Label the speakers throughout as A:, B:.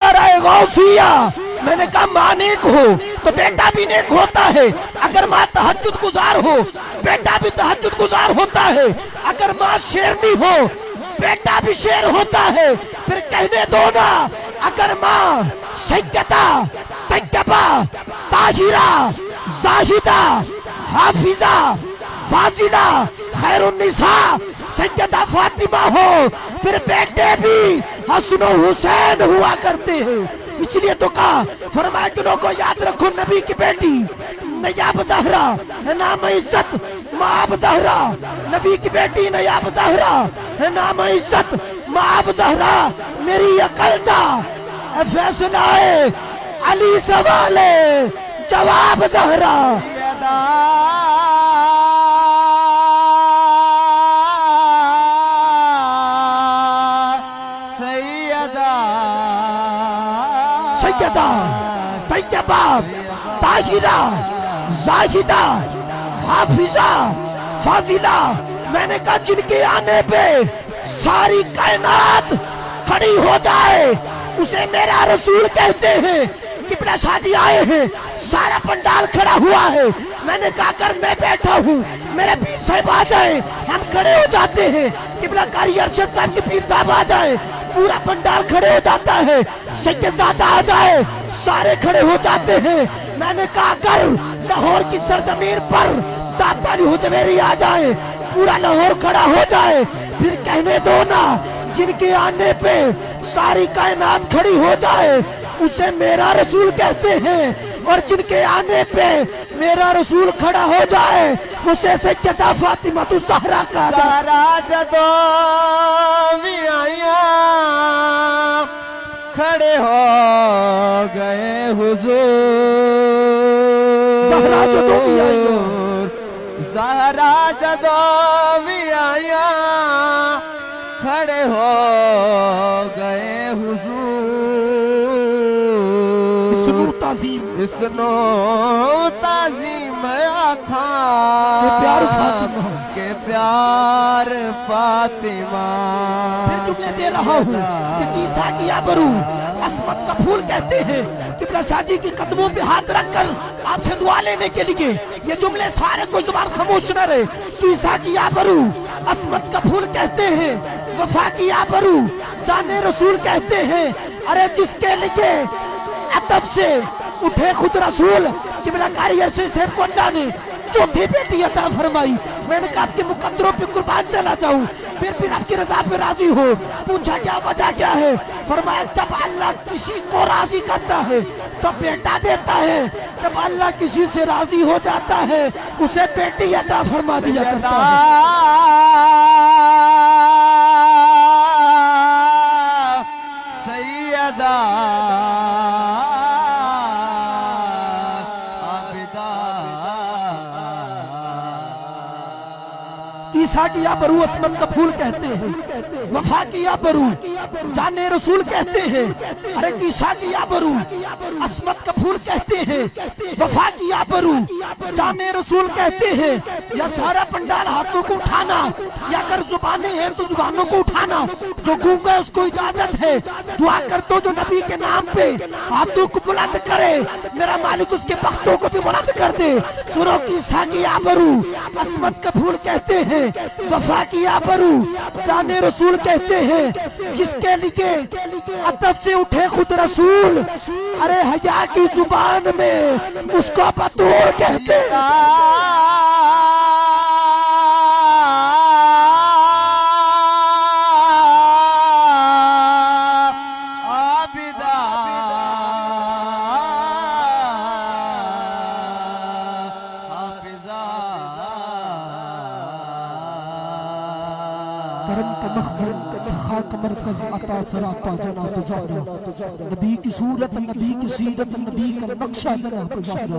A: نعرہ غوثیہ، میں نے کہا ماں نیک ہو تو بیٹا بھی نیک ہوتا ہے، اگر ماں تہجد گزار ہو بیٹا بھی تہجد گزار ہوتا ہے، اگر ماں شیرنی ہو بیٹا بھی شیر ہوتا ہے۔ پھر کہنے دو نا، اگر ماں سیدہ طیبہ طاہرہ زاہدہ حافظہ فاضلہ خیر النساء سیدہ فاطمہ ہو، پھر بیٹے بھی حسن و حسین ہوا کرتے ہیں۔ اس لیے تو کہا، فرمایا جنہوں کو یاد رکھو نبی کی بیٹی نیاب زہرا ہے نام عزت، مآب زہرا نبی کی بیٹی نیاب زہرا ہے نام عزت، مآب زہرا میری عقل دا اے فیصلہ ہے علی سوال جواب زہرا۔ سیدہ طیبہ طاہرہ زاہدہ حافظہ فاضلہ، میں نے کہا جن کے آنے پہ ساری کائنات کھڑی ہو جائے اسے میرا رسول کہتے ہیں۔ قبلہ شاہ جی آئے ہیں، سارا پنڈال کھڑا ہوا ہے، میں نے کہا کر میں بیٹھا ہوں میرے پیر صاحب آ جائیں، ہم کھڑے ہو جاتے ہیں۔ قبلہ کاری ارشد صاحب کے پیر صاحب آ جائیں، پورا پنڈال کھڑے ہو جاتا ہے۔ سید زادہ آ جائے، سارے کھڑے ہو جاتے ہیں۔ میں نے کہا کر لاہور کی سرزمین پر داتا علی حجویری آ جائے، پورا لاہور کھڑا ہو جائے، پھر کہنے دو نا جن کے آنے پہ ساری کائنات کھڑی ہو جائے اسے میرا رسول کہتے ہیں، اور جن کے آنے پہ میرا رسول کھڑا ہو جائے اسے سیدہ فاطمہ الزہرا کا
B: زہرا جدوں بھی آئیاں کھڑے ہو گئے حضور،
A: زہرا جدوں بھی آئیاں،
B: زہرا جدوں بھی آئیاں کھڑے ہو گئے حضور،
A: اس نور تعظیم
B: اس نو تعظیم آکھاں
A: کہ پیار فاطمہ،
B: کہ پیار فاطمہ۔
A: پھر جملے دے رہا ہوں کہ عیسیٰ کی آبرو عصمت کا پھول کہتے ہیں۔ قبلہ شاہ جی کی قدموں پہ ہاتھ رکھ کر آپ سے دعا لینے کے لیے یہ جملے سارے کوئی زبان خاموش نہ رہے۔ عیسیٰ کی آبرو عصمت کا پھول کہتے ہیں، وفا کی آبرو جان رسول کہتے ہیں۔ ارے جس کے لیے ادب سے اٹھے خود رسول، قبلہ کاری ارشد صاحب کو اللہ نے چوتھی بیٹی عطا فرمائی۔ میں نے کہا آپ کے مقدروں پہ قربان چلا جاؤں، پھر آپ کی رضا پہ راضی ہو۔ پوچھا کیا وجہ کیا ہے؟ فرمایا جب اللہ کسی کو راضی کرتا ہے تو بیٹا دیتا ہے، جب اللہ کسی سے راضی ہو جاتا ہے اسے بیٹی عطا فرما دیا کرتا ہے۔
B: سیدہ
A: عیسیٰ کی آبرو عصمت کا پھول کہتے ہیں، وفا کی آبرو جان رسول کہتے ہیں۔ ارے عیسیٰ کی آبرو عصمت کا پھول کہتے ہیں، وفا کی آبرو جان رسول کہتے ہیں۔ یا سارا پنڈال ہاتھوں کو اٹھانا، یا اگر زبانیں ہیں تو زبانوں کو اٹھانا، جو گونگا ہے اس کو اجازت ہے دعا کر دو جو نبی کے نام پہ ہاتھوں کو بلند کرے، میرا مالک اس کے بختوں کو بھی بلند کر دے۔ سنو عیسیٰ کی آبرو عصمت کا پھول کہتے ہیں، وفا کی آبرو جان رسول کہتے ہیں، جس کے لیے ادب سے اٹھے خود رسول، ارے حیا کی زبان میں اس کو بطول کہتے ہیں۔ کرم کا مخزن سخا کا مرکز عطا سراپا جناب زہرا، نبی کی صورت نبی کی سیرت نبی کا نقشہ جناب زہرا،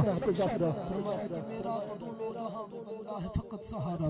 A: فقط سہارا